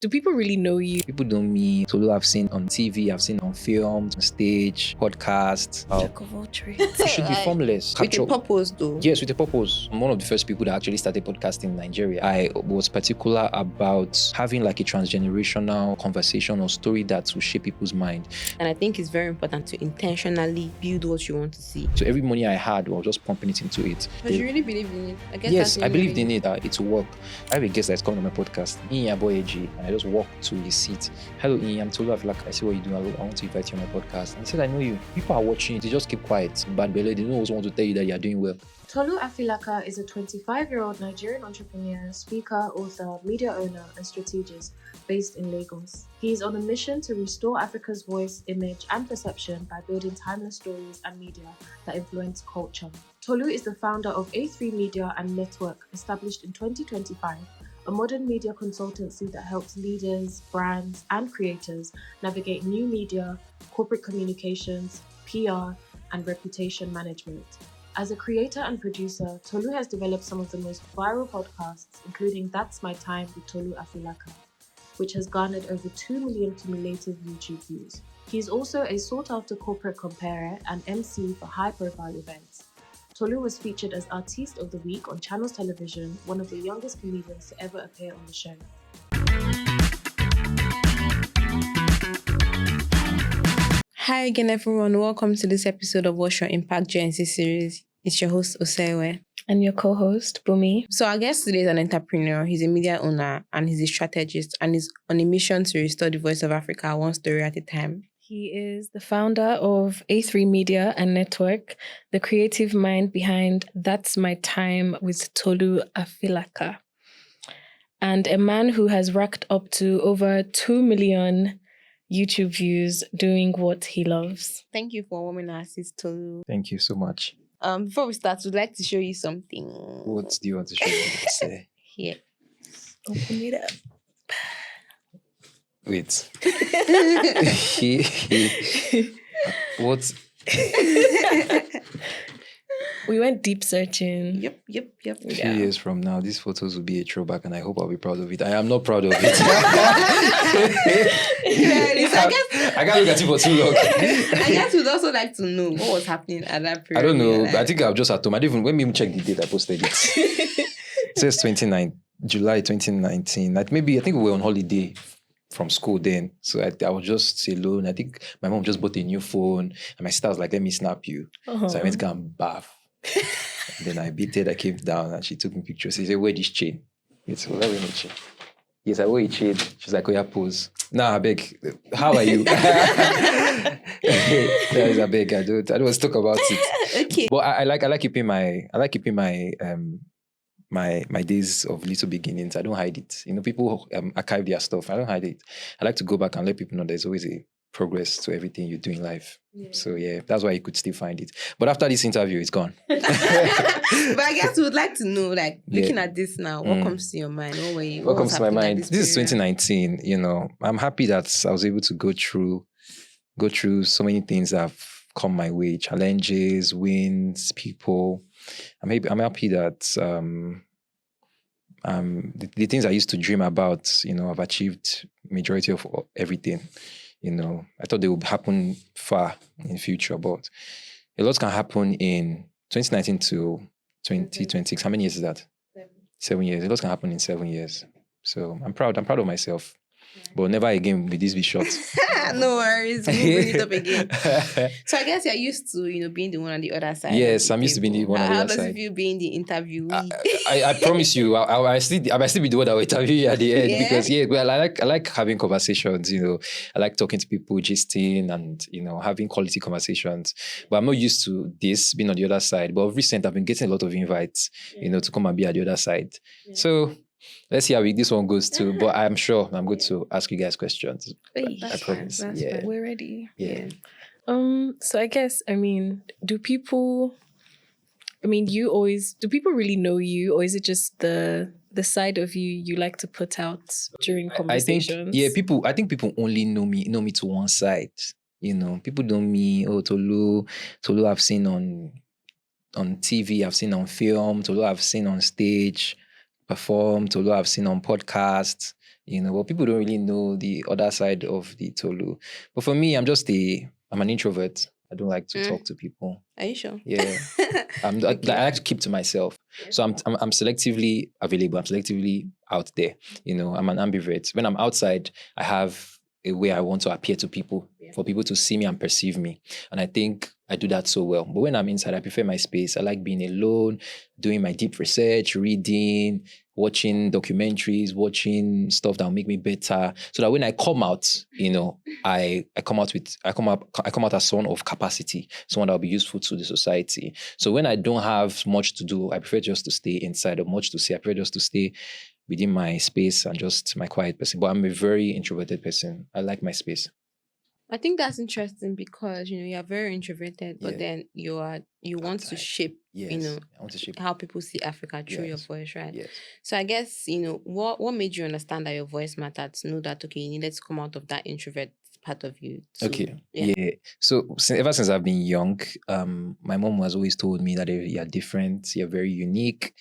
Do people really know you? People know me. Tolu I've seen on TV, I've seen on film, on stage, podcasts. Jack of all trades. You should be formless. With a purpose, though. Yes, with a purpose. I'm one of the first people that actually started podcasting in Nigeria. I was particular about having like a transgenerational conversation or story that will shape people's mind. And I think it's very important to intentionally build what you want to see. So every money I had, I was just pumping it into it. But you really believe in it? I guess Yes, I believed in it. It will work. I have a guest that's coming on my podcast, Inya Boy AG, and I just walked to his seat. Hello, Inya, I'm Tolu Afilaka. I see what you do. I want to invite you on my podcast. And he said, I know you. People are watching. They just keep quiet. Bad belly. They don't always want to tell you that you're doing well. Tolu Afilaka is a 25-year-old Nigerian entrepreneur, speaker, author, media owner, and strategist based in Lagos. He is on a mission to restore Africa's voice, image, and perception by building timeless stories and media that influence culture. Tolu is the founder of A3 Media and Network, established in 2025, a modern media consultancy that helps leaders, brands, and creators navigate new media, corporate communications, PR, and reputation management. As a creator and producer, Tolu has developed some of the most viral podcasts, including That's My Time with Tolu Afilaka, which has garnered over 2 million cumulative YouTube views. He is also a sought-after corporate comparer and MC for high-profile events. Tolu was featured as Artiste of the Week on Channels Television, one of the youngest comedians to ever appear on the show. Hi again, everyone. Welcome to this episode of What's Your Impact Gen Z series. It's your host, Osewe. And your co-host, Bumi. So our guest today is an entrepreneur. He's a media owner and he's a strategist and is on a mission to restore the voice of Africa one story at a time. He is the founder of A3 Media and Network, the creative mind behind That's My Time with Tolu Afilaka, and a man who has racked up to over 2 million YouTube views doing what he loves. Thank you for warming our seats, Tolu. Thank you so much. Before we start, we'd like to show you something. What do you want to show me? Say. Here. Open it up. Wait. What? We went deep searching. Yep. A few years from now, these photos will be a throwback, and I hope I'll be proud of it. I am not proud of it. I can't look at you for too long. I guess we'd also like to know what was happening at that period. I don't know. I think I'm just at home. I didn't even, let me check the date I posted it. It says July 2019. I think we were on holiday from school then. So I was just alone. I think my mom just bought a new phone, and my sister was like, let me snap you. Uh-huh. So I went to go and bath. And then I beat it. I came down and she took me pictures. She said, wear this chain. Yes, well, I wear my chain. Yes, I wear a chain. She's like, oh yeah, pose. Nah, I beg. How are you? I beg. I don't want to talk about it. Okay. But I like keeping my days of little beginnings. I don't hide it. People archive their stuff. I don't hide it. I like to go back and let people know there's always a progress to everything you do in life. Yeah. So yeah, that's why you could still find it. But after this interview, it's gone. But I guess we would like to know, looking at this now, what comes to your mind? What comes to my mind? This is 2019. I'm happy that I was able to go through so many things that have come my way, challenges, wins, people. I'm happy that the things I used to dream about, I've achieved majority of everything. I thought they would happen far in the future, but a lot can happen in 2019 to 2026. How many years is that? 7 years. A lot can happen in 7 years. So I'm proud of myself. But never again with this be short. No worries. We'll bring it up again. So I guess you're used to, being the one on the other side. Yes, I'm used to being the one on the other side. How does it feel being the interviewee? I promise you, I still be the one that will interview you at the end because I like having conversations. I like talking to people, gisting, and having quality conversations. But I'm not used to this being on the other side. But of recent, I've been getting a lot of invites, to come and be at the other side. Yeah. So let's see how this one goes too. But I'm sure I'm going to ask you guys questions. I promise. That's fine. We're ready. Yeah. So I guess, do people really know you, or is it just the side of you like to put out during conversations? I think people only know me to one side. People know me, Tolu I've seen on TV, I've seen on film, Tolu I've seen on stage perform, Tolu I've seen on podcasts, But people don't really know the other side of the Tolu. But for me, I'm an introvert. I don't like to talk to people. Are you sure? Yeah. I like to keep to myself. So I'm selectively available. I'm selectively out there. I'm an ambivert. When I'm outside, I have a way I want to appear to people, for people to see me and perceive me. And I think I do that so well. But when I'm inside, I prefer my space. I like being alone, doing my deep research, reading, watching documentaries, watching stuff that will make me better. So that when I come out, I come out as someone of capacity, someone that will be useful to the society. So when I don't have much to do, I prefer just to stay inside, or much to say, I prefer just to stay within my space and just my quiet person. But I'm a very introverted person. I like my space. I think that's interesting because you are very introverted, but Yeah. then you want to shape, Yes. I want to shape how people see Africa through your Yes. voice, right? Yes. So I guess what made you understand that your voice mattered, to know that you needed to come out of that introvert part of you. Okay. Yeah. So ever since I've been young, my mom has always told me that you're different, you're very unique.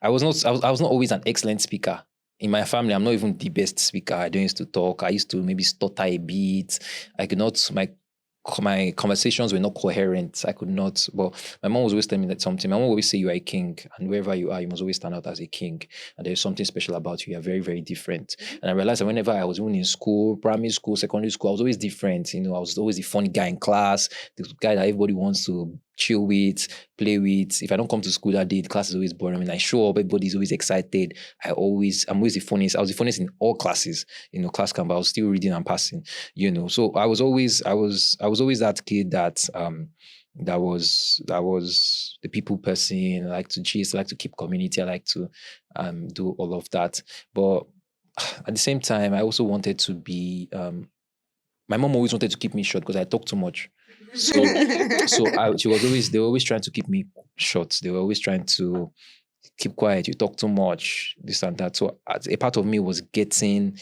I was not always an excellent speaker. In my family, I'm not even the best speaker. I don't used to talk. I used to maybe stutter a bit. I could not, my conversations were not coherent. I could not, but my mom was always telling me that something. My mom would always say you are a king, and wherever you are, you must always stand out as a king. And there's something special about you. You're very, very different. And I realized that whenever I was even in school, primary school, secondary school, I was always different. I was always the funny guy in class, the guy that everybody wants to chill with, play with. If I don't come to school that day, the class is always boring. When I show up, everybody's always excited. I'm always the funniest. I was the funniest in all classes, class camp. I was still reading and passing, So I was always that kid that was the people person. I like to gist, I like to keep community, I like to do all of that. But at the same time, I also wanted to be my mom always wanted to keep me short because I talk too much. So they were always trying to keep me short. They were always trying to keep quiet. You talk too much, this and that. So a part of me was getting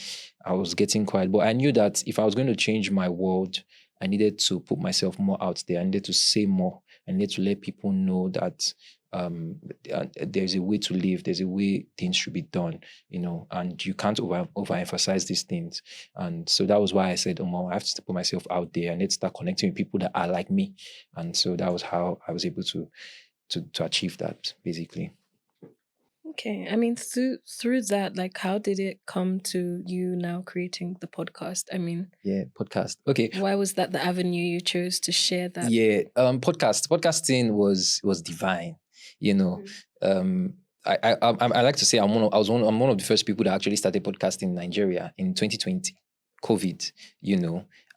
quiet. But I knew that if I was going to change my world, I needed to put myself more out there. I needed to say more. I needed to let people know that there's a way to live. There's a way things should be done, and you can't overemphasize these things. And so that was why I said, I have to put myself out there. I need to start connecting with people that are like me. And so that was how I was able to achieve that, basically. Okay. I mean, through that, like, how did it come to you now creating the podcast? I mean, Yeah, podcast. Okay. Why was that the avenue you chose to share that? Yeah, podcasting was divine. I like to say I'm one of the first people that actually started podcasting in Nigeria in 2020, COVID.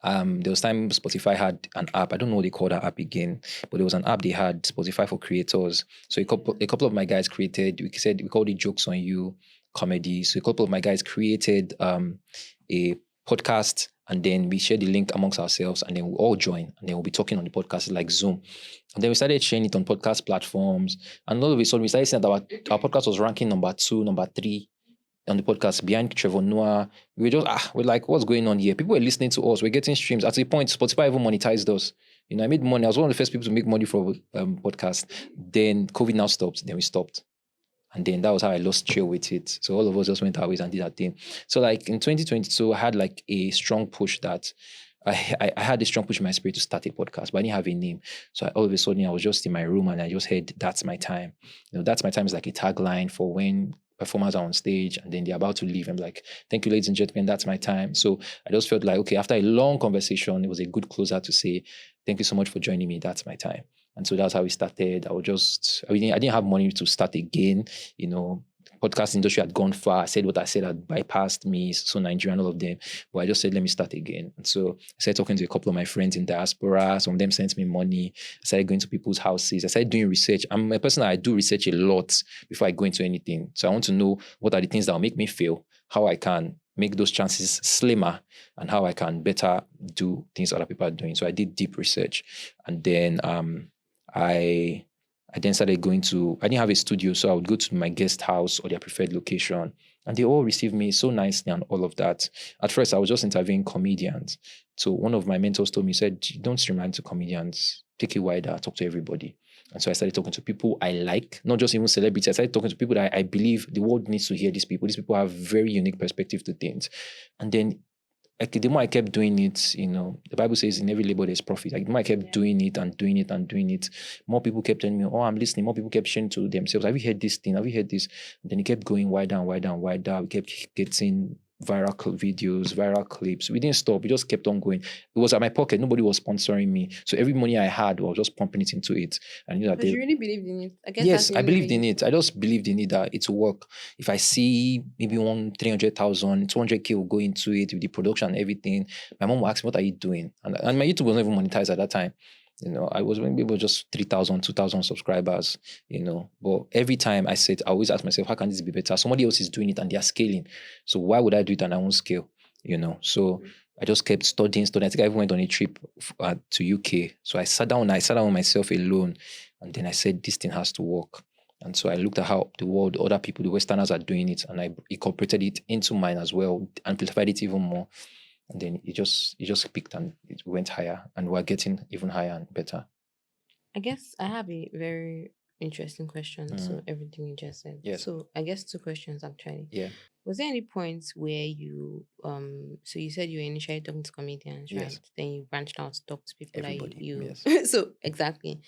There was time Spotify had an app. I don't know what they call that app again, but there was an app they had, Spotify for creators. So a couple of my guys created. We called it Jokes on You comedy. So a couple of my guys created a podcast, and then we shared the link amongst ourselves, and then we all join, and then we'll be talking on the podcast like Zoom. And then we started sharing it on podcast platforms, and all of a sudden we started seeing that our podcast was ranking number 2, number 3 on the podcast behind Trevor Noah. We were just, we're like, what's going on here? People were listening to us. We're getting streams. At a point, Spotify even monetized us. I made money. I was one of the first people to make money for a podcast. Then COVID now stopped. Then we stopped. And then that was how I lost trail with it. So all of us just went our ways and did that thing. So like in 2022, I had like a strong push that I had a strong push in my spirit to start a podcast, but I didn't have a name. So all of a sudden I was just in my room and I just heard, "That's my time." "That's my time" is like a tagline for when performers are on stage and then they're about to leave. I'm like, "Thank you, ladies and gentlemen, that's my time." So I just felt like, okay, after a long conversation, it was a good closer to say, "Thank you so much for joining me. That's my time." And so that's how we started. I didn't have money to start again. Podcast industry had gone far. I said what I said had bypassed me, so Nigeria and all of them. But I just said, let me start again. And so I started talking to a couple of my friends in diaspora. Some of them sent me money. I started going to people's houses. I started doing research. I'm a person that I do research a lot before I go into anything. So I want to know what are the things that will make me fail, how I can make those chances slimmer, and how I can better do things other people are doing. So I did deep research. And then I then started going to, I didn't have a studio, so I would go to my guest house or their preferred location, and they all received me so nicely and all of that. At first, I was just interviewing comedians. So one of my mentors told me, he said, "Don't streamline to comedians, take it wider, talk to everybody." And so I started talking to people I like, not just even celebrities. I started talking to people that I believe the world needs to hear these people. These people have very unique perspective to things. And then the more I kept doing it, the Bible says in every labor there's profit. Like the more I kept doing it and doing it and doing it, more people kept telling me, oh, I'm listening. More people kept sharing to themselves. Have you heard this thing? Have you heard this? And then it kept going wider and wider and wider. We kept getting viral videos, viral clips. We didn't stop. We just kept on going. It was at my pocket. Nobody was sponsoring me. So every money I had, I was just pumping it into it. And But you really believed in it? I guess yes, that's I believed in it. I just believed in it that it will work. If I see maybe 300,000, 200K will go into it with the production and everything, my mom will ask me, what are you doing? And my YouTube was not even monetized at that time. I was maybe just 3,000, 2,000 subscribers, But every time I always ask myself, how can this be better? Somebody else is doing it and they are scaling. So why would I do it and I won't scale? So I just kept studying. I think I even went on a trip to UK. So I sat down with myself alone. And then I said, this thing has to work. And so I looked at how the world, other people, the Westerners are doing it. And I incorporated it into mine as well, amplified it even more. And then it just picked and it went higher, and we're getting even higher and better. I guess I have a very interesting question to everything you just said. Yes. So I guess 2 questions actually. Yeah. Was there any points where you so you said you were initially talking to comedians, right? Yes. Then you branched out to talk to people Everybody, like you. yes. So exactly.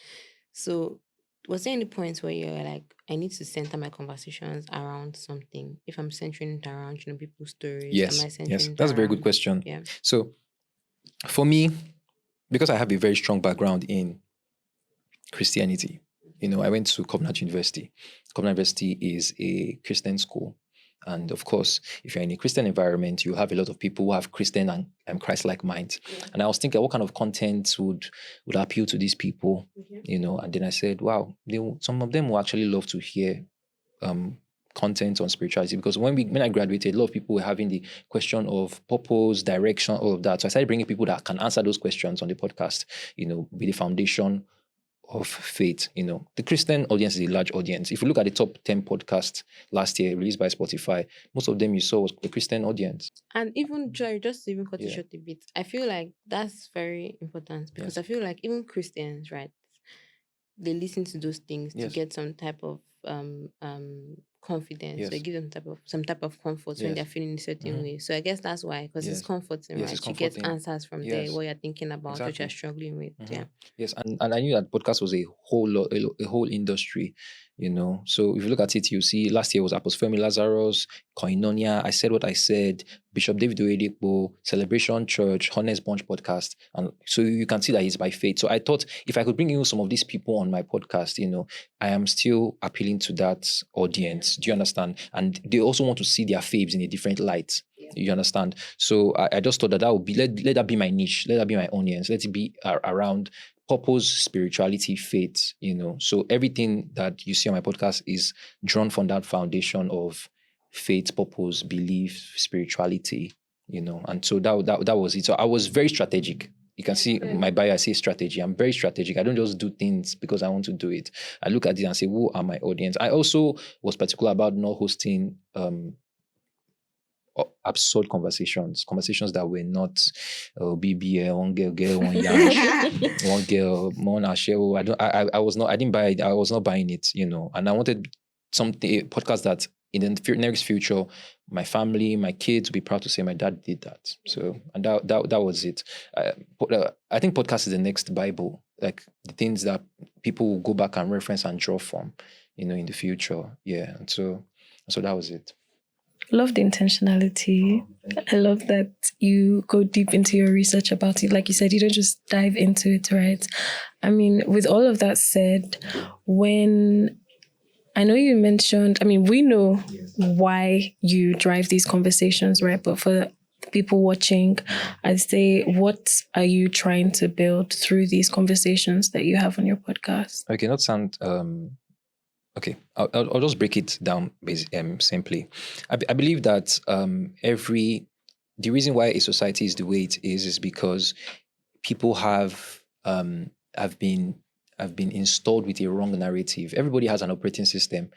So was there any points where you're like, I need to center my conversations around something? If I'm centering it around, people's stories, Yes. am I centering Yes. it That's a very good around- question. Yeah. So for me, because I have a very strong background in Christianity, I went to Covenant University. Covenant University is a Christian school. And of course, if you're in a Christian environment, you have a lot of people who have Christian and Christ-like minds. Yeah. And I was thinking, what kind of content would appeal to these people? And then I said, wow, some of them will actually love to hear content on spirituality, because when I graduated, a lot of people were having the question of purpose, direction, all of that. So I started bringing people that can answer those questions on the podcast, be the foundation of faith. The Christian audience is a large audience. If you look at the top 10 podcasts last year released by Spotify, most of them you saw was the Christian audience. And even just to even cut it short a bit, I feel like that's very important, because I feel like even Christians, right, they listen to those things to get some type of confidence. So it gives them some type of comfort when they're feeling a certain way. So I guess that's why, because it's comforting, right? You get answers from there, what you're thinking about, what you're struggling with. Yeah. Yes, and I knew that podcast was a whole industry, So if you look at it, you see last year was Apostle Femi Lazarus, Koinonia, I Said What I Said, Bishop David Oyedepo, Celebration Church, Honest Bunch podcast. And so you can see that it's by faith. So I thought if I could bring in some of these people on my podcast, I am still appealing to that audience. Do you understand? And they also want to see their faves in a different light. You understand? So I just thought that would be, let that be my niche. Let that be my audience. Let it be around purpose, spirituality, faith, So everything that you see on my podcast is drawn from that foundation of faith, purpose, belief, spirituality, And so that was it. So I was very strategic. You can see my bio, I say strategy. I'm very strategic. I don't just do things because I want to do it. I look at it and say, who are my audience? I also was particular about not hosting absurd conversations that were not BBL, one girl, one yash, one girl, one asheo. I didn't buy it. I was not buying it, And I wanted a podcast that in the next future, my family, my kids will be proud to say my dad did that. So, and that was it. I think podcast is the next Bible, like the things that people will go back and reference and draw from, in the future. Yeah, and so that was it. Love the intentionality. I love that you go deep into your research about it. Like you said, you don't just dive into it, right? I mean, with all of that said, when I know you mentioned, we know why you drive these conversations, right? But for people watching, I'd say, what are you trying to build through these conversations that you have on your podcast? Okay, not sound... Okay, I'll just break it down simply. I believe that the reason why a society is the way it is because people have been have been installed with a wrong narrative. Everybody has an operating system,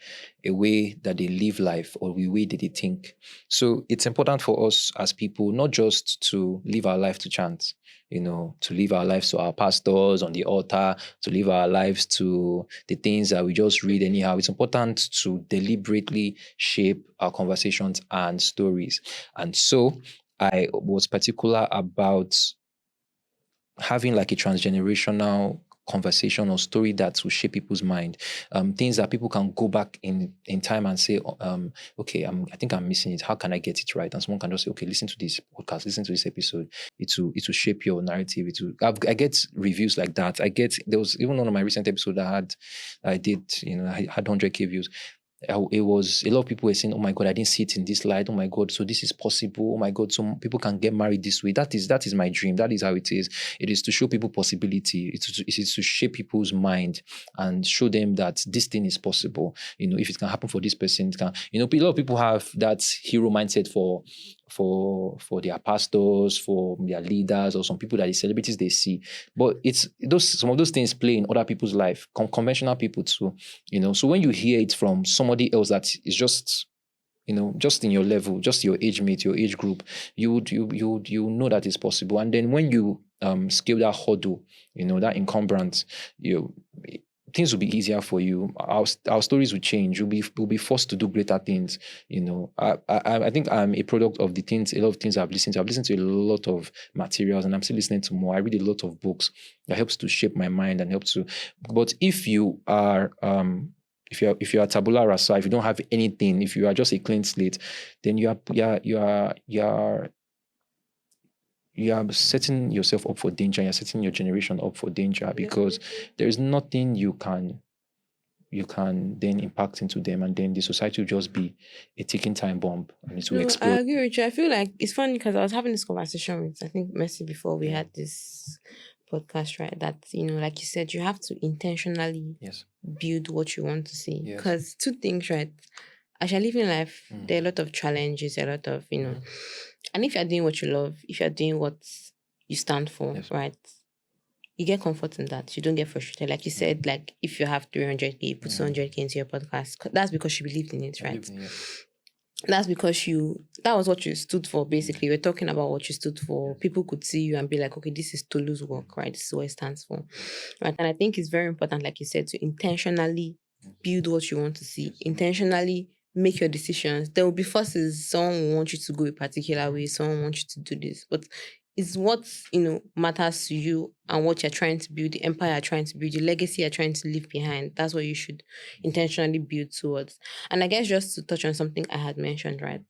a way that they live life or a way that they think. So it's important for us as people not just to live our life to chance, to live our lives to our pastors on the altar, to live our lives to the things that we just read anyhow. It's important to deliberately shape our conversations and stories. And so I was particular about having like a transgenerational conversation or story that will shape people's mind, things that people can go back in time and say, okay, I think I'm missing it. How can I get it right? And someone can just say, okay, listen to this podcast, listen to this episode. It will shape your narrative. I get reviews like that. There was even one of my recent episodes I had 100K views. It was a lot of people were saying, oh my God, I didn't see it in this light. Oh my God, so this is possible. Oh my God, so people can get married this way. That is my dream. That is how it is. It is to show people possibility. It is to shape people's mind and show them that this thing is possible. If it can happen for this person, it can. A lot of people have that hero mindset for their pastors, for their leaders, or some people that the celebrities they see. But it's some of those things play in other people's life, conventional people too. So when you hear it from somebody else that is just in your level, just your age mate, your age group, you know that it's possible. And then when you scale that hurdle, that encumbrance, things will be easier for you. Our stories will change. We'll be forced to do greater things. I think I'm a product of a lot of things I've listened to. I've listened to a lot of materials, and I'm still listening to more. I read a lot of books that helps to shape my mind and helps to. But if you are if you are tabula rasa, if you don't have anything, if you are just a clean slate, then you are setting yourself up for danger. You're setting your generation up for danger because there is nothing you can then impact into them, and then the society will just be a ticking time bomb and it will explode. I agree with you. I feel like it's funny because I was having this conversation with, I think, Mercy before we had this podcast, right? That, like you said, you have to intentionally build what you want to see. Because two things, right? As you're living life, there are a lot of challenges, a lot of, and if you're doing what you love, if you're doing what you stand for, right? You get comfort in that. You don't get frustrated. Like you said, like if you have 300K, you put 200K into your podcast. That's because you believed in it, right? That's because that was what you stood for, basically. We're talking about what you stood for. People could see you and be like, okay, this is Tolu's work, right? This is what it stands for, right? And I think it's very important, like you said, to intentionally build what you want to see, intentionally make your decisions. There will be forces. Someone will want you to go a particular way. Someone wants you to do this. But it's what, matters to you and what you're trying to build, the empire you're trying to build, the legacy you're trying to leave behind. That's what you should intentionally build towards. And I guess just to touch on something I had mentioned, right?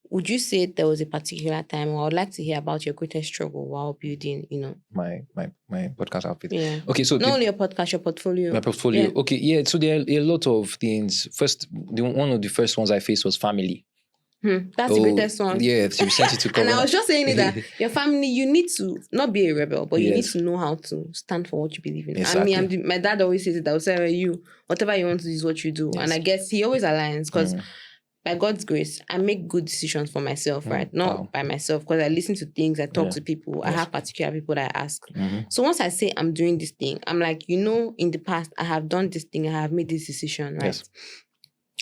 Would you say there was a particular time, or I would like to hear about your greatest struggle while building, my podcast outfit? Yeah. Okay, so not only your podcast, your portfolio. My portfolio. Yeah. Okay, yeah. So there are a lot of things. First, one of the first ones I faced was family. That's the greatest one. Yeah, you sent it to cover. And I was just saying that your family, you need to not be a rebel, but you need to know how to stand for what you believe in. Exactly. I mean, my dad always says it. I will say, whatever you want to do is what you do. Yes. And I guess he always aligns because by God's grace, I make good decisions for myself, right? Not by myself, because I listen to things, I talk to people, I have particular people that I ask. So once I say I'm doing this thing, I'm like, in the past, I have done this thing, I have made this decision, right? Yes.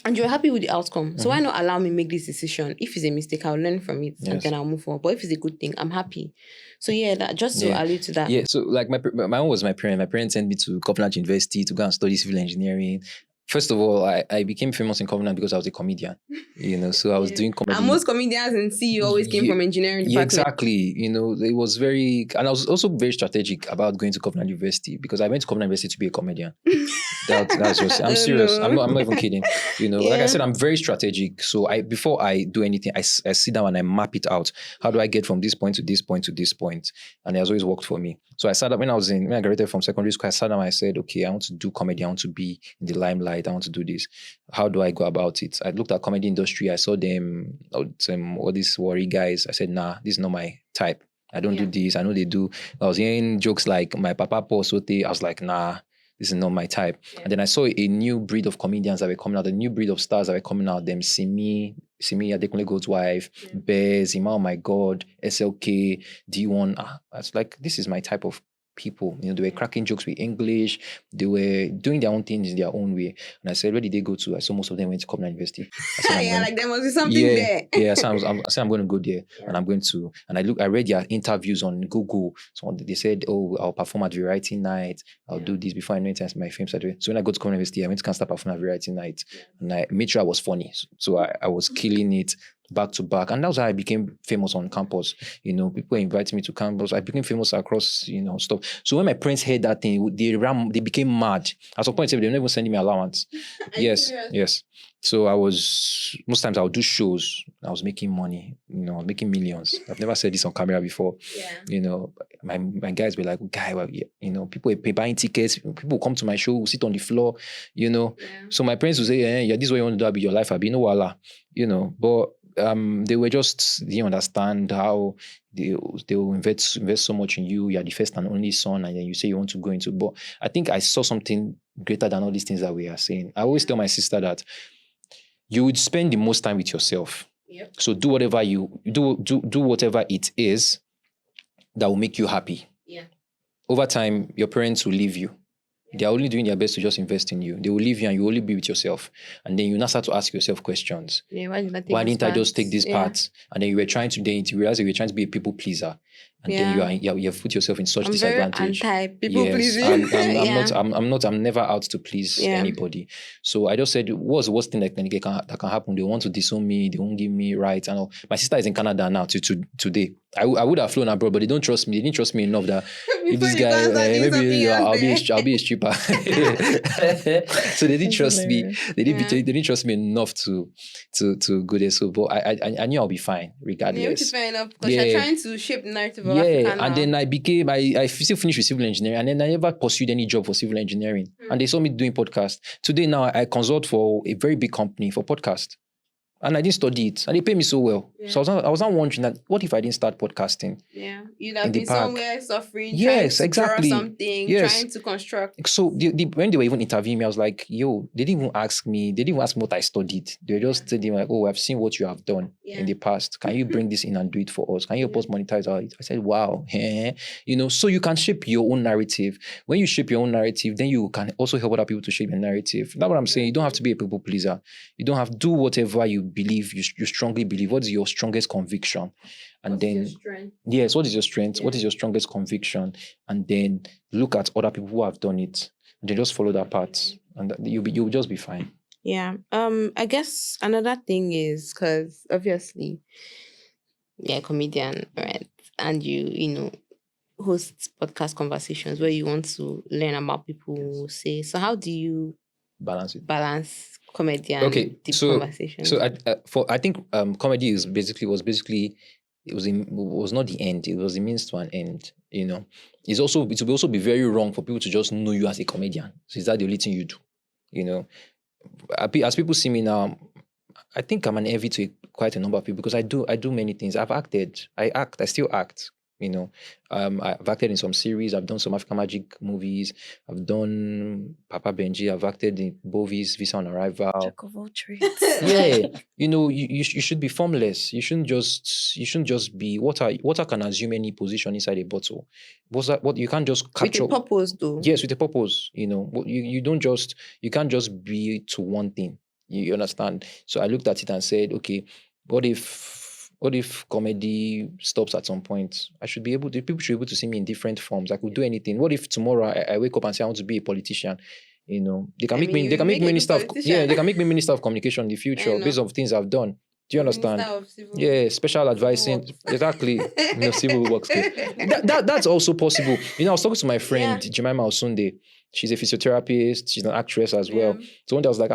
And you're happy with the outcome. So why not allow me make this decision? If it's a mistake, I'll learn from it and then I'll move forward. But if it's a good thing, I'm happy. So just to allude to that. Yeah, so like my own was my parents. My parents sent me to Covenant University to go and study civil engineering. First of all, I became famous in Covenant because I was a comedian, so I was doing comedy. And most comedians in CU always came from engineering department. Yeah, exactly. It was and I was also very strategic about going to Covenant University because I went to Covenant University to be a comedian. That's just, I'm serious. I'm not even kidding. Like I said, I'm very strategic. So before I do anything, I sit down and I map it out. How do I get from this point to this point to this point? And it has always worked for me. So I sat up when I graduated from secondary school, I sat down and I said, okay, I want to do comedy. I want to be in the limelight. I want to do this. How do I go about it? I looked at comedy industry. I saw them, all these worry guys. I said, nah, this is not my type. I don't do this. I know they do. I was hearing jokes like my papa Paul Sote. I was like, nah, this is not my type. Yeah. And then I saw a new breed of comedians that were coming out, a new breed of stars that were coming out. Them Simi Adekunle Gold's wife, Bez, Ima, oh my God, SLK, D1. I was like, this is my type of people. They were cracking jokes with English. They were doing their own things in their own way. And I said, where did they go to? I saw most of them went to Covenant University. I said, like there must be something there. Yeah, so I said I'm going to go there, and I'm going to. And I read their interviews on Google. So they said, oh, I'll perform at Variety Night. I'll do this before I know it. My film started. So when I go to Covenant University, I went to start performing at Variety Night, and I made sure I was funny. So I was killing it back to back, and that was how I became famous on campus. People invited me to campus. I became famous across, stuff. So when my parents heard that thing, they became mad. At some point, they were never sending me allowance. Yes. So most times I would do shows. I was making money, making millions. I've never said this on camera before. My guys were like, guy, well, people were buying tickets. People would come to my show, sit on the floor, So my parents would say, this is what you want to do with your life. I'll be no wala, but they were just didn't understand how they will invest so much in you. You're the first and only son, and then you say you want to go into. But I think I saw something greater than all these things that we are saying. I always tell my sister that you would spend the most time with yourself. Yep. So do whatever you do whatever it is that will make you happy. Yeah. Over time, your parents will leave you. They are only doing their best to just invest in you. They will leave you and you only be with yourself. And then you now start to ask yourself questions. Yeah, why didn't I just take this part? And then you realize you were trying to be a people pleaser. And then you have put yourself in such disadvantage. I'm very anti-people pleasing. I'm never out to please anybody. So I just said, what's the worst thing that can happen? They want to disown me. They won't give me rights. And all. My sister is in Canada now today. I would have flown abroad, but they don't trust me. They didn't trust me enough that if this guy, maybe I'll be a stripper. So they didn't trust me. They didn't trust me enough to go there. So, but I knew I'll be fine regardless. Yeah, which is fair enough because you're trying to shape the narrative of Africa now. And then I still finished with civil engineering, and then I never pursued any job for civil engineering. And they saw me doing podcast. Today now I consult for a very big company for podcast. And I didn't study it. And they pay me so well. Yeah. So I was not wondering that, what if I didn't start podcasting? Yeah. You'd have been somewhere suffering, yes, trying to exactly. draw something, trying to construct. So when they were even interviewing me, I was like, yo, they didn't even ask me what I studied. They were just telling me like, oh, I've seen what you have done in the past. Can you bring this in and do it for us? Can you help us monetize it? I said, wow. So you can shape your own narrative. When you shape your own narrative, then you can also help other people to shape their narrative. That's what I'm saying. You don't have to be a people pleaser. You don't have to do whatever you believe, you strongly believe. What is your strongest conviction? And then, yes, what is your strength? Yeah. What is your strongest conviction? And then look at other people who have done it. And then just follow that path. And you'll just be fine. Yeah. I guess another thing is because obviously you're a comedian, right? And you host podcast conversations where you want to learn about people say. So how do you balance comedy and deep conversation? So I think comedy was not the end. It was the means to an end. It will also be very wrong for people to just know you as a comedian. So is that the only thing you do? As people see me now, I think I'm an envy to quite a number of people because I do many things. I've acted. I still act. I've acted in some series. I've done some African Magic movies. I've done Papa Benji. I've acted in Bovi's Visa on Arrival. Jack of all trades. Yeah, you should be formless. You shouldn't just be water can assume any position inside a bottle. What you can't just capture with a purpose, though. Yes, with a purpose. You can't just be to one thing. You understand? So I looked at it and said, okay, what if comedy stops at some point? People should be able to see me in different forms. I could do anything. What if tomorrow I wake up and say I want to be a politician? They can make me minister of communication in the future based on things I've done. Do you understand? Yeah, special advising. Exactly. Civil works. That's also possible. I was talking to my friend Jemima Osunde. She's a physiotherapist. She's an actress as well. So one day I was like,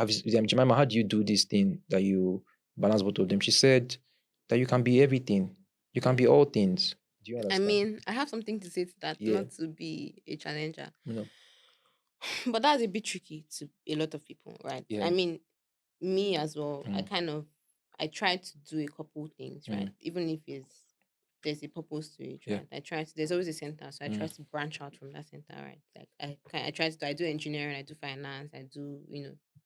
Jemima, how do you do this thing that you balance both of them? She said that you can be everything. You can be all things. Do you understand? I have something to say to that, not to be a challenger. No. But that's a bit tricky to a lot of people, right? Yeah. Me as well, I try to do a couple things, right? Even if there's a purpose to it, right? There's always a center, so I try to branch out from that center, right? Like I do engineering, I do finance, I do,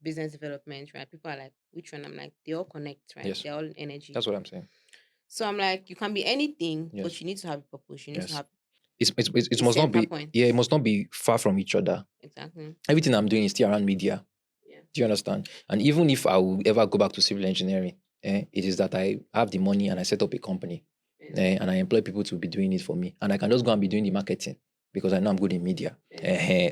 business development, right? People are like, which one? I'm like, they all connect, right? Yes. They're all energy. That's what I'm saying. So I'm like, you can be anything, but you need to have a purpose. You need to have it must not be point. it must not be far from each other. Exactly. Everything I'm doing is still around media. Yeah. Do you understand? And even if I will ever go back to civil engineering, it is that I have the money and I set up a company, and I employ people to be doing it for me, and I can just go and be doing the marketing because I know I'm good in media.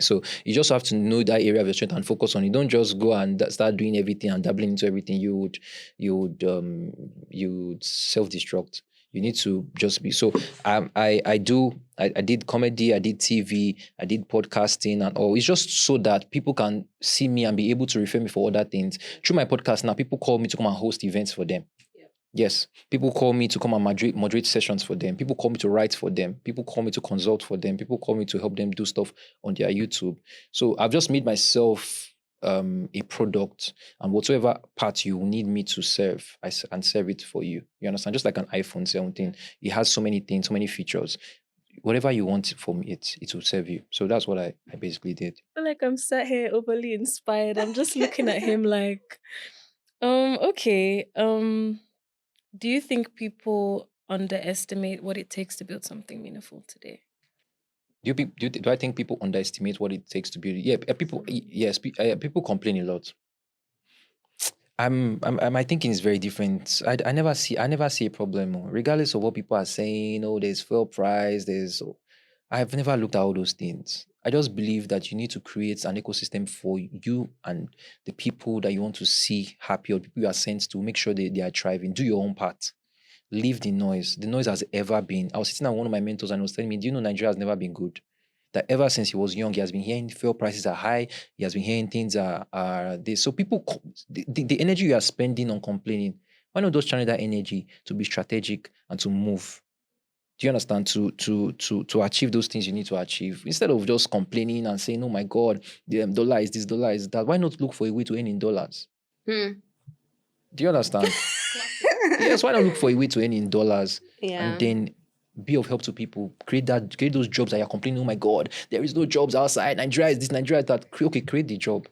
So you just have to know that area of your strength and focus on it. Don't just go and start doing everything and dabbling into everything. You would self-destruct. You need to just be. So I did comedy, I did TV, I did podcasting and all. It's just so that people can see me and be able to refer me for other things. Through my podcast now, people call me to come and host events for them. Yes, people call me to come and moderate sessions for them. People call me to write for them. People call me to consult for them. People call me to help them do stuff on their YouTube. So I've just made myself a product, and whatsoever part you need me to serve, I can serve it for you. You understand? Just like an iPhone 17, it has so many things, so many features. Whatever you want from it will serve you. So that's what I basically did. I feel like I'm sat here overly inspired. I'm just looking at him like, okay. Do you think people underestimate what it takes to build something meaningful today? Do I think people underestimate what it takes to build? Yeah, people complain a lot. My thinking is very different. I never see a problem, regardless of what people are saying. Oh, there's fuel price. I've never looked at all those things. I just believe that you need to create an ecosystem for you and the people that you want to see happy, or people you are sent to, make sure they are thriving. Do your own part. Leave the noise. The noise has ever been. I was sitting at one of my mentors and he was telling me, do you know Nigeria has never been good? That ever since he was young, he has been hearing fuel prices are high. He has been hearing things are this. So people, the energy you are spending on complaining, why not just channel that energy to be strategic and to move? Do you understand? To achieve those things you need to achieve, instead of just complaining and saying, "Oh my God, the dollar is this, dollar is that." Why not look for a way to earn in dollars? Do you understand? Yes, why not look for a way to earn in dollars and then be of help to people? Create those jobs that you're complaining, "Oh my God, there is no jobs outside. Nigeria is this, Nigeria is that." Okay, create the job.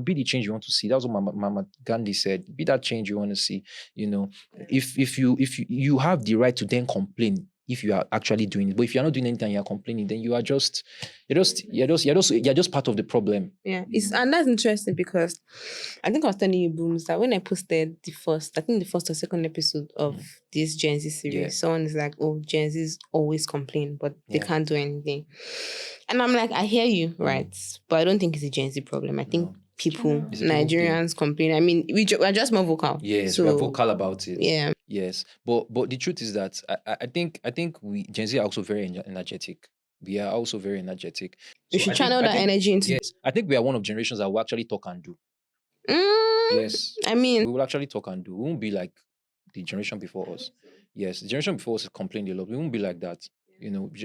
Be the change you want to see. That's what Mama Gandhi said. Be that change you want to see. If you have the right to then complain if you are actually doing it, but if you're not doing anything and you're complaining, then you're just part of the problem. Yeah, and that's interesting because I think I was telling you, Booms, that when I posted the first or second episode of this Gen Z series, someone is like, "Oh, Gen Z's always complain, but they can't do anything." And I'm like, I hear you, right? But I don't think it's a Gen Z problem. I think people, Nigerians complain. I mean, we're just more vocal. Yes, so we're vocal about it. Yeah. Yes, but the truth is that I think we Gen Z are also very energetic. We are also very energetic. You should channel that energy into. Yes, I think we are one of generations that will actually talk and do. Yes, I mean, we will actually talk and do. We won't be like the generation before us. Yes, the generation before us complained a lot. We won't be like that.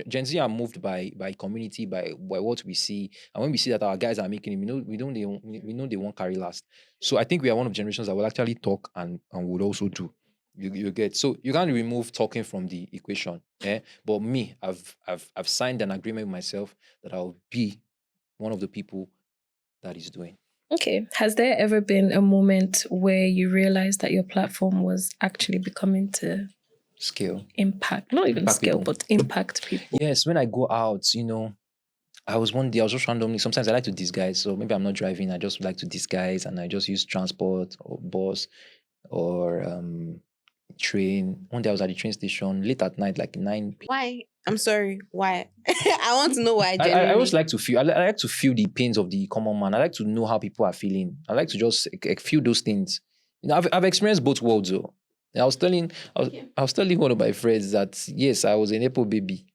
Gen Z are moved by community, by what we see, and when we see that our guys are making it, we know they won't carry last. So I think we are one of generations that will actually talk and would also do. You get, so you can't remove talking from the equation. But me, I've signed an agreement with myself that I'll be one of the people that is doing. Okay. Has there ever been a moment where you realized that your platform was actually becoming to scale, impact, not even scale, people. But impact people? Yes, when I go out, I was just randomly, sometimes I like to disguise. So maybe I'm not driving, I just like to disguise and I just use transport or bus or train. One day I was at the train station late at night, like 9 p.m. Why? I'm sorry. Why? I want to know why. I always like to feel. I like to feel the pains of the common man. I like to know how people are feeling. I like to just feel those things. I've experienced both worlds. Though. I was telling one of my friends that yes, I was a Nepo baby.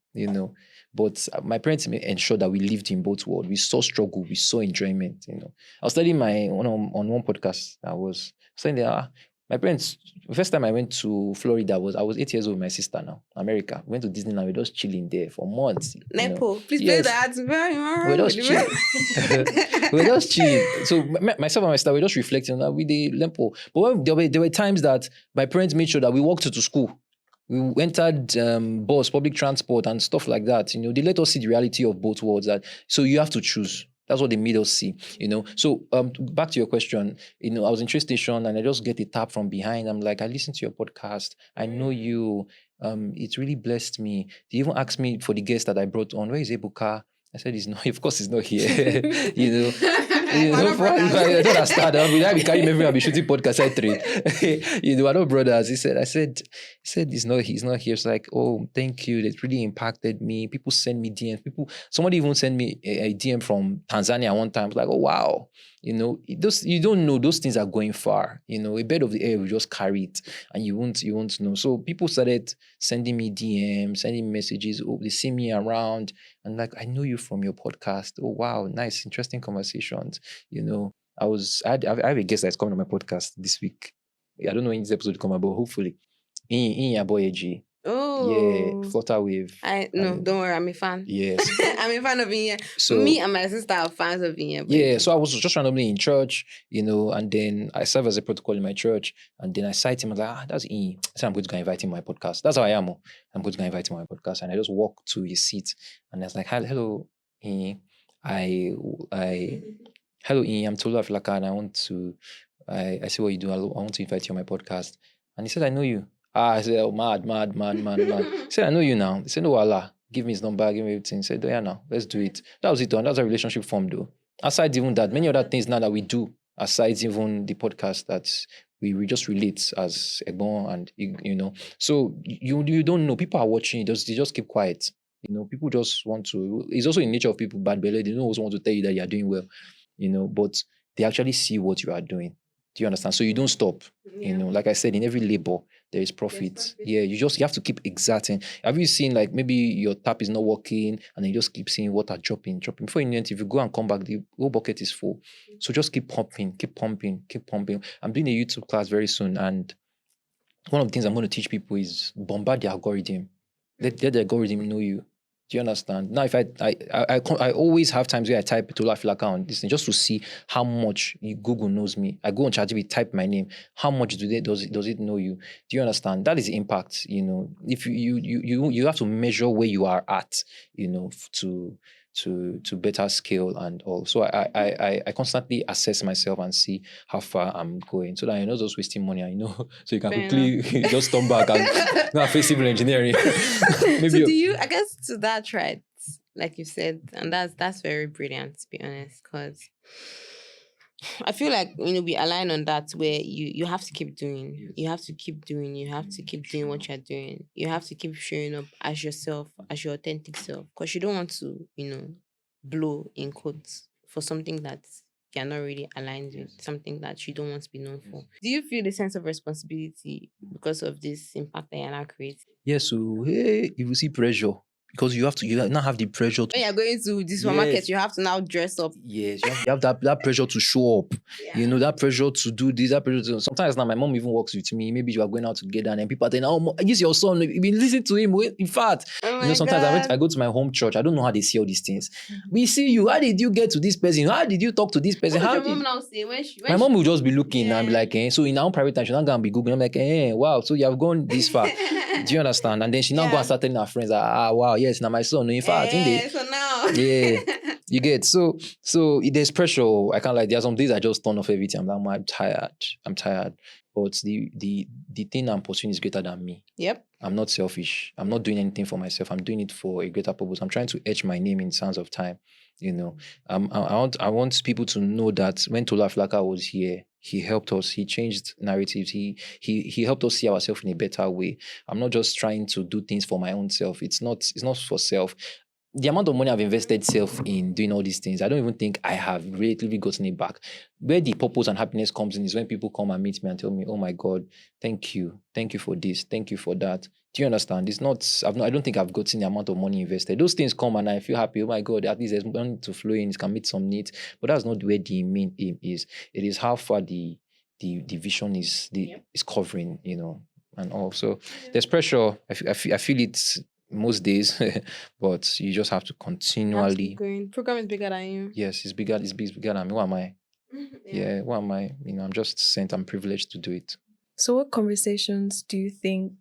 But my parents ensured that we lived in both worlds. We saw struggle, we saw enjoyment. I was telling on one podcast. I was saying that. My parents, the first time I went to Florida I was 8 years old with my sister now, America. We went to Disneyland, we were just chilling there for months. Nepo, please play that. We were just chilling. We were just chilling. So myself and my sister, we were just reflecting on that. We did Nepo. But there were times that my parents made sure that we walked to school. We entered bus, public transport and stuff like that. They let us see the reality of both worlds. So you have to choose. That's what they made us see, So back to your question, I was in train station and I just get a tap from behind. I'm like, I listened to your podcast. I know you. It really blessed me. They even asked me for the guest that I brought on. Where is Ebuka? I said, he's not, of course he's not here. You know, I don't understand. I'll be carrying everyone, I'll be shooting podcast at 3. You know, I know brothers. He said, he's not here. It's like, oh, thank you. That really impacted me. People send me DMs. Somebody even sent me a DM from Tanzania one time. It's like, oh, wow. You know, you don't know, those things are going far. You know, a bed of the air will just carry it and you won't know. So people started sending me DMs, sending messages. Oh, they see me around and like, I know you from your podcast. Oh, wow, nice, interesting conversations. You know, I have a guest that's coming on my podcast this week. I don't know when this episode will come out, but hopefully. In Aboyeji. Oh. Yeah, Flutterwave. Don't worry, I'm a fan. Yes. I'm a fan of Inye. So, me and my sister are fans of Inye. Yeah, so I was just randomly in church, you know, and then I serve as a protocol in my church, and then I cite him, I was like, that's Inye. I said, I'm going to go invite him to my podcast. That's how I am. I'm going to go invite him to my podcast. And I just walked to his seat, and I was like, hello, Inye. Hello, Inye, I'm Tolu Afilaka, and I see what you do. I want to invite you on my podcast. And he said, I know you. I said, oh, mad. He said, I know you now. He said, no, Allah, give me his number, give me everything. He said, oh, yeah, now, let's do it. That was it, and that's a relationship formed, though. Aside even that, many other things now that we do, aside even the podcast, that we just relate as Egbon and, you know. So you don't know. People are watching, they just keep quiet. You know, people just want to, it's also in nature of people, bad belly, they don't always want to tell you that you're doing well, you know, but they actually see what you are doing. Do you understand? So you don't stop. Yeah. You know, like I said, in every labor, there is profit. Yeah, you have to keep exerting. Have you seen, like, maybe your tap is not working and then you just keep seeing water dropping. Before you know it, if you go and come back, the whole bucket is full. So just keep pumping. I'm doing a YouTube class very soon, and one of the things I'm going to teach people is bombard the algorithm. Let the algorithm know you. Do you understand? Now, if I always have times where I type Tolu Afilaka on this thing just to see how much Google knows me. I go on ChatGPT, type my name. How much does it know you? Do you understand? That is the impact. You know, if you have to measure where you are at, you know, to better scale and all. So I constantly assess myself and see how far I'm going, so that I know just wasting money. I know, so you can quickly just turn back and now face civil engineering. Maybe so do you? I guess to that, right? Like you said, and that's very brilliant, to be honest, because I feel like, you know, we align on that, where you have to keep doing. Yes. You have to keep doing. You have to keep doing what you're doing. You have to keep showing up as yourself, as your authentic self, because you don't want to, you know, blow in quotes for something that you're not really aligned with, something that you don't want to be known for. Do you feel the sense of responsibility because of this impact that you're now creating? Yes. So hey, if you see pressure, because you now have the pressure to, when you're going to the supermarket, yes, you have to now dress up. Yes, you have that pressure to show up. Yeah. You know, that pressure to do this, that pressure to, sometimes now my mom even works with me. Maybe you are going out together and then people are saying, oh, this is your son. You've been listening to him. In fact, you know, sometimes I go to my home church. I don't know how they see all these things. We see you. How did you get to this person? How did you talk to this person? What does your mom now say? My mom will just be looking and be like, so in our private time, she's not going to be Googling. I'm like, wow, so you have gone this far. Do you understand? And then she now go and start telling her friends, wow, yes, now my son. In fact, so now. Yeah, you get. So there's pressure. I can't lie. There are some days I just turn off everything. I'm tired. But the thing I'm pursuing is greater than me. Yep. I'm not selfish. I'm not doing anything for myself. I'm doing it for a greater purpose. I'm trying to etch my name in sands of time. You know, I want people to know that when Tolu Afilaka was here, he helped us. He changed narratives. He helped us see ourselves in a better way. I'm not just trying to do things for my own self. It's not for self. The amount of money I've invested self in doing all these things, I don't even think I have relatively gotten it back. Where the purpose and happiness comes in is when people come and meet me and tell me, oh my God, thank you for this, thank you for that. Do you understand? It's not, I don't think I've gotten the amount of money invested. Those things come and I feel happy. Oh my God, at least there's money to flow in, it can meet some needs. But that's not where the main aim is. It is how far the vision is covering, you know, and all. So there's pressure. I feel it most days, but you just have to continually. Program is bigger than you. Yes, it's bigger than me. What am I? Yeah, what am I? You know, I'm just sent. I'm privileged to do it. So what conversations do you think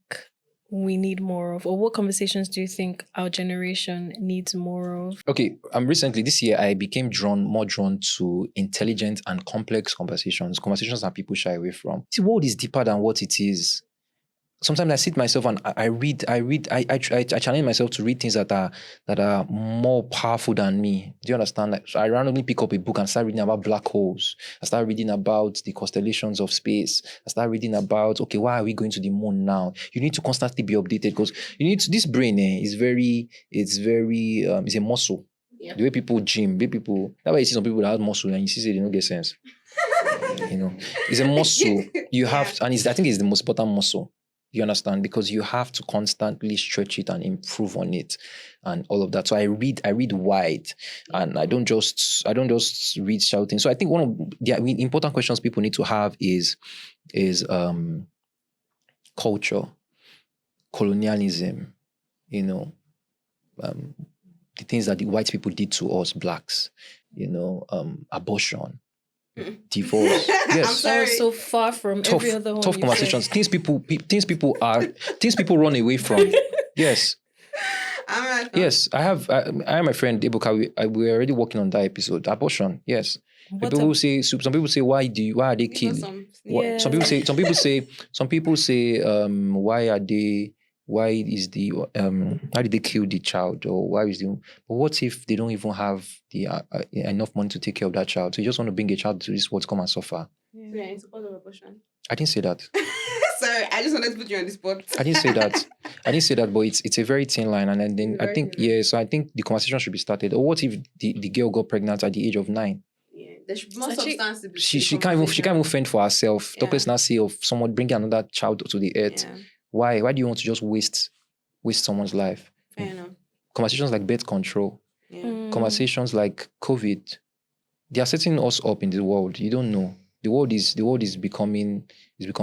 we need more of, or what conversations do you think our generation needs more of? Okay, recently this year I became more drawn to intelligent and complex conversations that people shy away from. The world is deeper than what it is. sometimes I sit myself and I challenge myself to read things that are more powerful than me. Do you understand? Like, so I randomly pick up a book and start reading about black holes. I start reading about the constellations of space. I start reading about, okay, why are we going to the moon now? You need to constantly be updated because you need to, this brain it's a muscle. Yep. The way people gym, that's why you see some people that have muscle and you see they don't get sense. It's a muscle. You have, and I think it's the most important muscle. You understand? Because you have to constantly stretch it and improve on it and all of that. So I read wide, and I don't just read shouting. So I think one of the important questions people need to have is culture, colonialism, the things that the white people did to us blacks, abortion, divorce. Yes. I'm sorry. So far from every other one. Tough conversations. Things people run away from. Yes. Yes. I am my friend Ebuka. We're already working on that episode. Abortion. Yes. Some people say, why are they killing? Yeah. Some people say, why did they kill the child, or but what if they don't even have the enough money to take care of that child? So you just want to bring a child to this world to come and suffer. Yeah, it's all of abortion. I didn't say that. Sorry, I just wanted to put you on the spot. I didn't say that, but it's a very thin line, and then I think so I think the conversation should be started. Or what if the girl got pregnant at the age of 9? Yeah, there should be more substance to be. She can't even fend for herself. Yeah. Doctors now say of someone bringing another child to the earth. Yeah. Why do you want to just waste someone's life? Fair enough. Conversations like birth control, conversations like COVID, they are setting us up in the world. You don't know. The world is becoming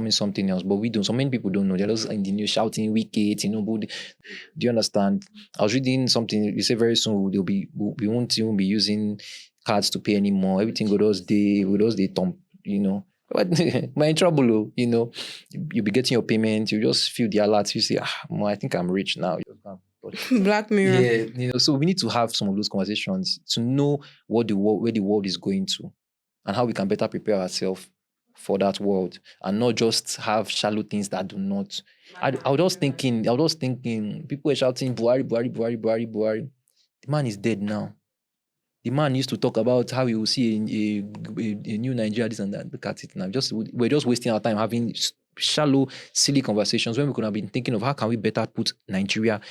something else, but we don't. So many people don't know. They're just in the news shouting wicked, but do you understand? I was reading something. You say very soon we won't even be using cards to pay anymore. Everything goes they thump, But in trouble, you'll be getting your payment. You just feel the alerts. You say, I think I'm rich now. Black Mirror. Yeah, so we need to have some of those conversations to know where the world is going to, and how we can better prepare ourselves for that world, and not just have shallow things that do not. I was just thinking, people were shouting, Buhari, Buhari, Buhari, Buhari, Buhari. The man is dead now. The man used to talk about how he will see a new Nigeria, this and that. Look at it now. We're just wasting our time having shallow, silly conversations when we could have been thinking of how can we better put Nigeria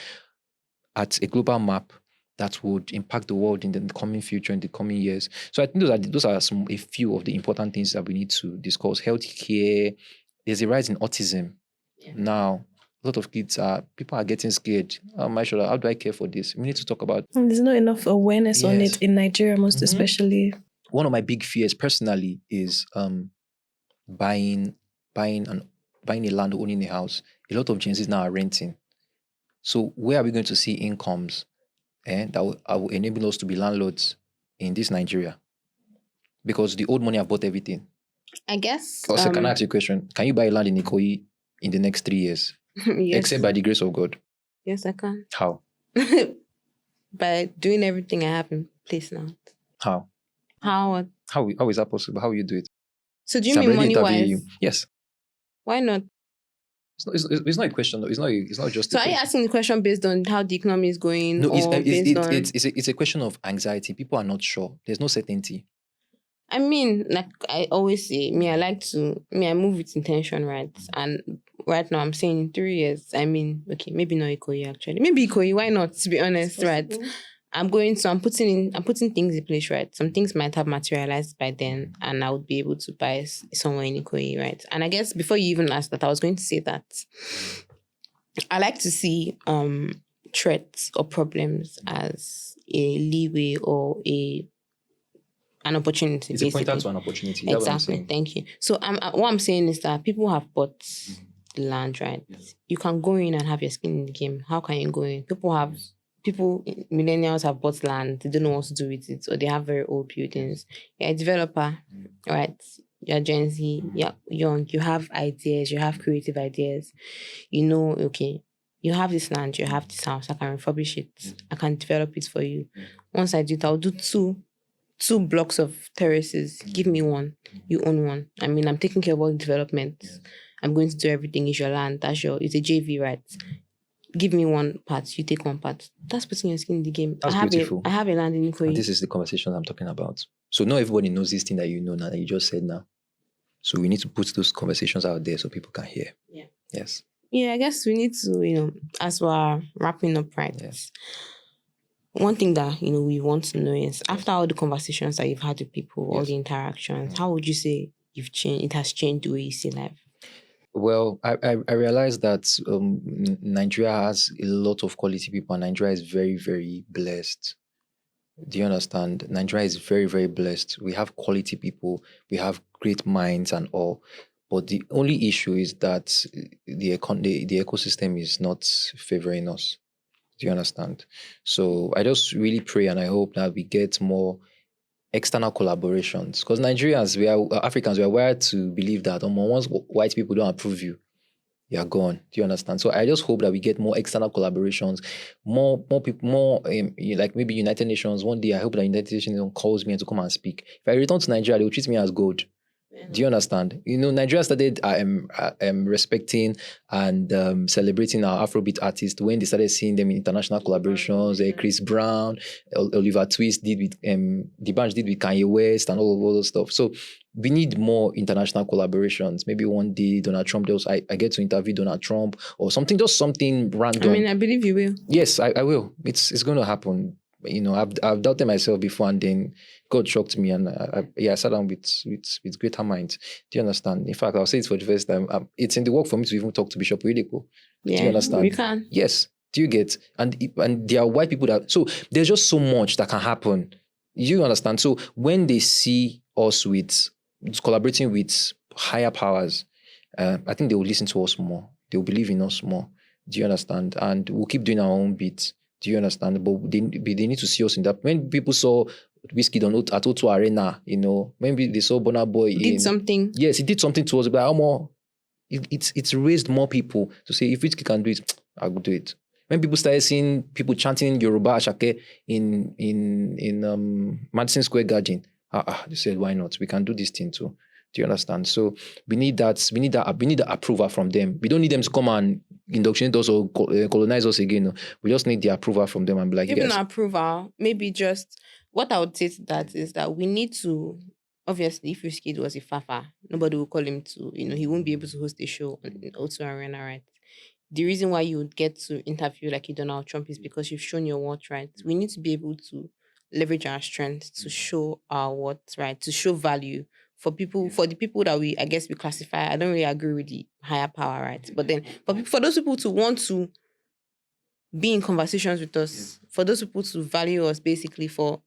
at a global map that would impact the world in the coming future, in the coming years. So I think those are a few of the important things that we need to discuss. Healthcare. There's a rise in autism now. A lot of people are getting scared. How do I care for this? We need to talk about. And there's not enough awareness on it in Nigeria, most especially. One of my big fears personally is buying a land, owning a house. A lot of Gen Zs now are renting. So where are we going to see incomes that will enable us to be landlords in this Nigeria? Because the old money have bought everything. I guess. Also, can I ask you a question? Can you buy land in Ikoyi in the next 3 years? Yes. Except by the grace of God. Yes, I can. How? By doing everything I have in place now. How? How is that possible? How will you do it? So do you mean money-wise? Yes. Why not? It's not a question. It's not just. So are you asking the question based on how the economy is going? No, it's a question of anxiety. People are not sure. There's no certainty. I mean, like I always say, I move with intention, right? And right now I'm saying in 3 years, okay, maybe not Ikoyi actually. Maybe Ikoyi, why not, to be honest, right? I'm putting things in place, right? Some things might have materialized by then and I would be able to buy somewhere in Ikoyi, right? And I guess before you even asked that, I was going to say that I like to see threats or problems as a leeway or an opportunity. It's basically a pointer to an opportunity. Exactly. Thank you. So what I'm saying is that people have bought the land, right? Yes. You can go in and have your skin in the game. How can you go in? Millennials have bought land. They don't know what to do with it, or they have very old buildings. You're a developer, right? You're Gen Z. You're young. You have ideas. You have creative ideas. Okay, you have this land. You have this house. I can refurbish it. I can develop it for you. Once I do it, I'll do two blocks of terraces. Give me one. You own one. I'm taking care of all the development. I'm going to do everything. It's your land. It's a JV, right? Give me one part, you take one part. That's putting your skin in the game. That's beautiful. I have a land in Ikoyi. And this is the conversation I'm talking about. So not everybody knows this thing that you know now, that you just said now. So we need to put those conversations out there so people can hear. Yeah. Yes. Yeah, I guess we need to, as we're wrapping up, right? Yes. One thing that, we want to know is, after all the conversations that you've had with people, all the interactions, how would you say you've changed? It has changed the way you see life? Well, I realized that Nigeria has a lot of quality people, and Nigeria is very, very blessed. Do you understand? Nigeria is very, very blessed. We have quality people, we have great minds and all. But the only issue is that the ecosystem is not favoring us. Do you understand? So I just really pray and I hope that we get more external collaborations, because Nigerians, we are Africans, we are wired to believe that once white people don't approve you, you are gone. Do you understand? So I just hope that we get more external collaborations, more people, like maybe United Nations. One day I hope that United Nations calls me to come and speak. If I return to Nigeria, they will treat me as gold. Do you understand? Nigeria started respecting and celebrating our Afrobeat artists when they started seeing them in international collaborations. Chris Brown, Oliver Twist did with D'banj did with Kanye West and all those stuff. So we need more international collaborations. Maybe one day Donald Trump does. I get to interview Donald Trump or something, just something random. I believe you will. Yes, I will. It's going to happen. I've doubted myself before, and then God shocked me, and I sat down with greater minds. Do you understand? In fact, I'll say it for the first time. It's in the work for me to even talk to Bishop Oyedepo. Do you understand? We can. Yes. Do you get? And there are white people so there's just so much that can happen. You understand? So when they see us collaborating with higher powers, I think they will listen to us more. They will believe in us more. Do you understand? And we'll keep doing our own bits. Do you understand? But they need to see us in that. When people saw Whiskey at O2 Arena, when they saw Burna Boy, he did something. Yes, he did something to us. But it's raised more people to say, if Whiskey can do it, I will do it. When people started seeing people chanting Yoruba Ashake in Madison Square Garden, they said, why not? We can do this thing too. Do you understand? So we need that approval from them. We don't need them to come and indoctrinate us or colonize us again. We just need the approval from them and be like, even approval, maybe just what I would say to that is that we need to, obviously, if Wizkid was a fafa, nobody will call him to, he won't be able to host a show on O2 Arena, right? The reason why you would get to interview like Donald Trump is because you've shown your worth, right? We need to be able to leverage our strength to show our worth, right? To show value for the people that we classify. I don't really agree with the higher power, right? But then for those people to want to be in conversations with us, for those people to value us, basically, for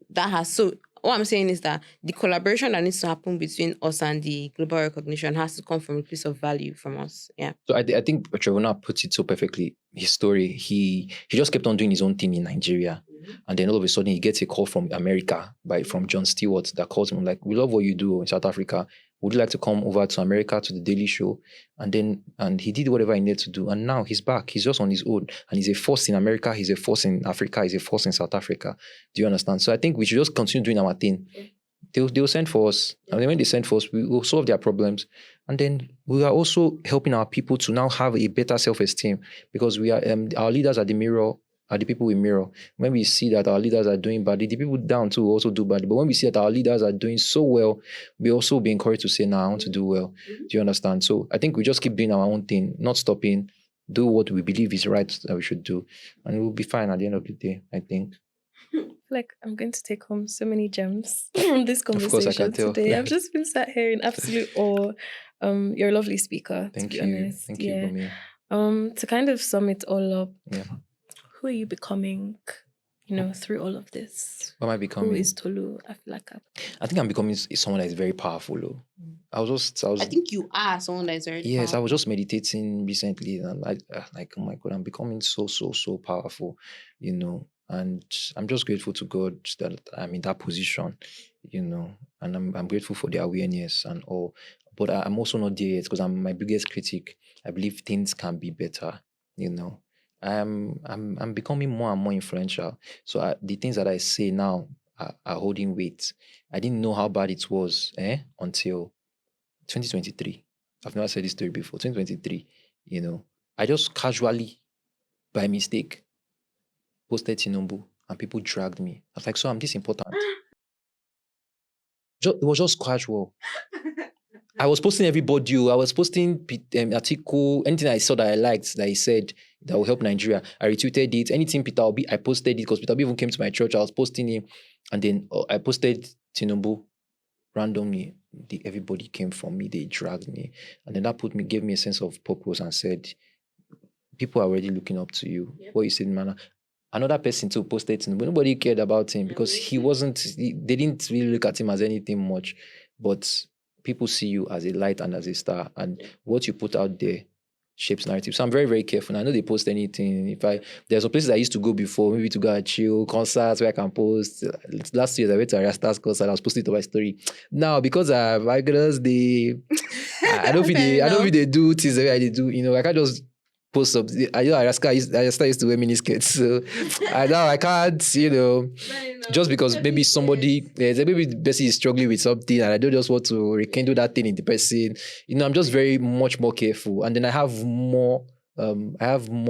that has. So what I'm saying is that the collaboration that needs to happen between us and the global recognition has to come from a place of value from us. Yeah. So I think Trevona puts it so perfectly. His story, he just kept on doing his own thing in Nigeria. And then all of a sudden he gets a call from America from Jon Stewart that calls him like, we love what you do in South Africa. Would you like to come over to America to the Daily Show? And he did whatever he needed to do. And now he's back. He's just on his own. And he's a force in America. He's a force in Africa. He's a force in South Africa. Do you understand? So I think we should just continue doing our thing. They'll send for us. And then when they send for us, we will solve their problems. And then we are also helping our people to now have a better self-esteem, because we are our leaders are the mirror, are the people we mirror. When we see that our leaders are doing badly, the people down too also do badly. But when we see that our leaders are doing so well, we also be encouraged to say, I want to do well. Do you understand? So I think we just keep doing our own thing, not stopping, do what we believe is right that we should do. And we'll be fine at the end of the day, I think. Like, I'm going to take home so many gems from this conversation today. I've just been sat here in absolute awe. You're a lovely speaker, Thank to you. be honest. Thank you, Bumi. To kind of sum it all up, yeah. Who are you becoming, through all of this? What am I becoming? Who is Tolu Afilaka? I think I'm becoming someone that is very powerful. I think you are someone that is very powerful. I was just meditating recently, and I like, oh my God, I'm becoming so powerful, and I'm just grateful to God that I'm in that position, and I'm grateful for the awareness and all. But I'm also not there yet, because I'm my biggest critic. I believe things can be better, I'm becoming more and more influential. So the things that I say now are holding weight. I didn't know how bad it was until 2023. I've never said this story before. 2023, I just casually, by mistake, posted Tinubu and people dragged me. I was like, so I'm this important. It was just casual. I was posting everybody. I was posting article, anything I saw that I liked that he said that will help Nigeria. I retweeted it. Anything Peter Obi, I posted it because Peter Obi even came to my church. I was posting him. And then I posted Tinubu randomly. Everybody came from me. They dragged me. And then that gave me a sense of purpose and said, people are already looking up to you. Yep. What you said, man. Another person too posted Tinubu. Nobody cared about him because they didn't really look at him as anything much. But people see you as a light and as a star, and what you put out there shapes narrative. So I'm very, very careful. I know they post anything. There's some places I used to go before, maybe to go and chill, concerts where I can post. Last year I went to Ariasta's concert. I was posting to my story. Now because I have migrants, I don't think they do things the way they do. I can't just post something. I know Ariasta used to wear miniskirts, so I can't, just because maybe somebody, maybe the person is struggling with something and I don't just want to rekindle that thing in the person. I'm just very much more careful. And then I have more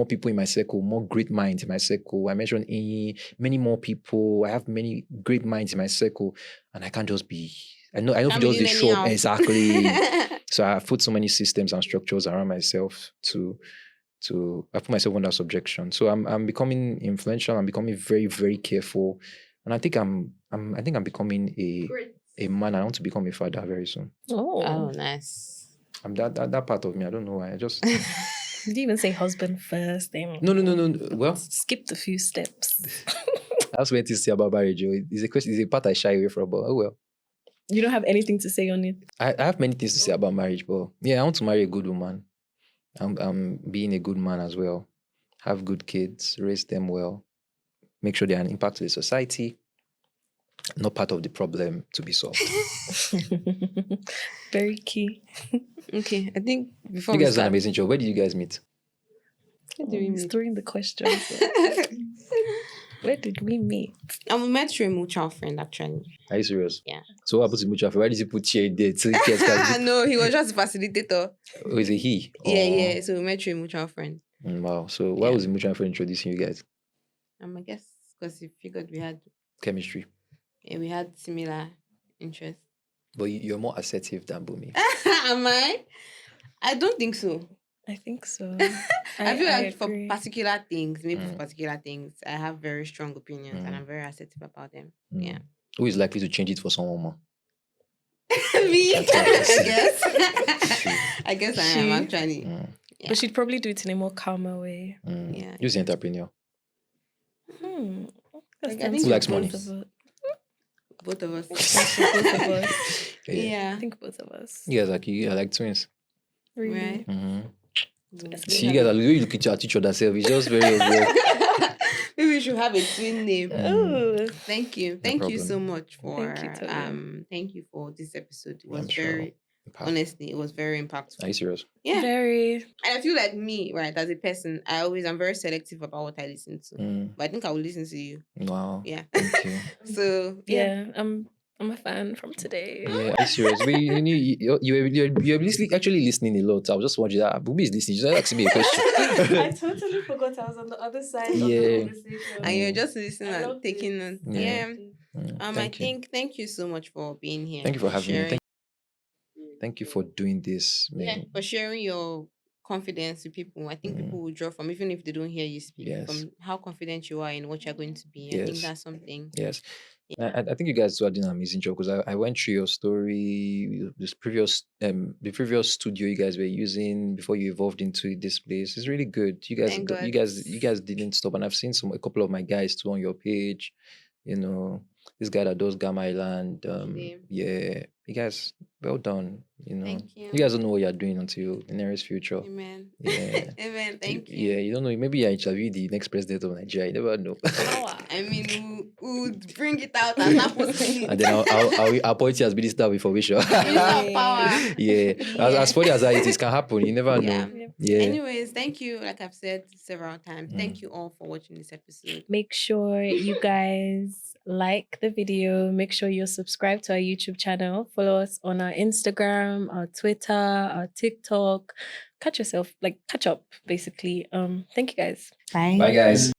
people in my circle, more great minds in my circle. I mentioned many more people. I have many great minds in my circle, and I can't just be. I know if just they show up exactly. So I have put so many systems and structures around myself I put myself under subjection. So I'm becoming influential. I'm becoming very, very careful, and I think I'm becoming a man. I want to become a father very soon. Oh, nice. I'm that part of me. I don't know why. I just didn't even say husband first. No. Well, skipped a few steps. That's what to say about marriage. It's a part I shy away from. But oh well. You don't have anything to say on it. I have many things to say about marriage, but yeah, I want to marry a good woman. I'm being a good man as well. Have good kids, raise them well, make sure they're an impact to the society, not part of the problem to be solved. Very key. Okay, I think before you guys did an amazing job. Where did you guys meet? During the question. Where did we meet? We met through a mutual friend, actually. Are you serious? Yeah. So what happened to mutual friend? Why did you put here there? No, he was just a facilitator. Oh, is it he? Yeah. So we met through a mutual friend. Wow. So why was the mutual friend introducing you guys? I guess because he figured we had chemistry. Yeah, we had similar interests. But you're more assertive than Bumi. Am I? I don't think so. I think so. I feel like for particular things, I have very strong opinions and I'm very assertive about them. Yeah. Who is likely to change it for someone more? Me, I guess. I guess I am actually. Yeah. But she'd probably do it in a more calmer way. Yeah. Who's the entrepreneur? Who likes money? Both of us. Both of us. Yeah. I think both of us. You guys are like twins. Really? Right. Mm-hmm. See, you guys are really looking at each other. It's just very obvious. Maybe we should have a twin name. Oh, thank you. Thank you so much for thank you for this episode. It was honestly, it was very impactful. Are you serious? Yeah. Very. And I feel like me, right, as a person, I'm very selective about what I listen to. But I think I will listen to you. Wow. Yeah. Thank you. So yeah, I'm a fan from today. Yeah, I'm serious. You're actually listening a lot. I was just wondering that Bumi is listening. She's asking me a question. I totally forgot I was on the other side of the conversation. And you're just listening and taking it. Yeah. Thank you so much for being here. Thank you for having me. Thank you for doing this. Man. Yeah, for sharing your confidence with people. I think people will draw from, even if they don't hear you speak, from how confident you are in what you're going to be. I think that's something. Yes. Yeah. I think you guys are doing an amazing job because I went through your story, the previous studio you guys were using before you evolved into this place. It's really good. You guys didn't stop, and I've seen a couple of my guys too on your page. This guy that does Gamma Island. Yeah, you guys, well done. Thank you. You guys don't know what you're doing until the nearest future. Amen. Yeah. Amen. Thank you. Yeah, you don't know. Maybe I interview the next president of Nigeria. You never know. I mean, we'll bring it out and not posting it. And then I'll appoint you as Minister of Information. Power. Yeah. As funny as that it can happen. You never know. Yeah. Anyways, thank you. Like I've said several times, thank you all for watching this episode. Make sure you guys like the video. Make sure you're subscribed to our YouTube channel. Follow us on our Instagram, our Twitter, our TikTok. Catch up, basically. Thank you guys. Bye. Bye, guys.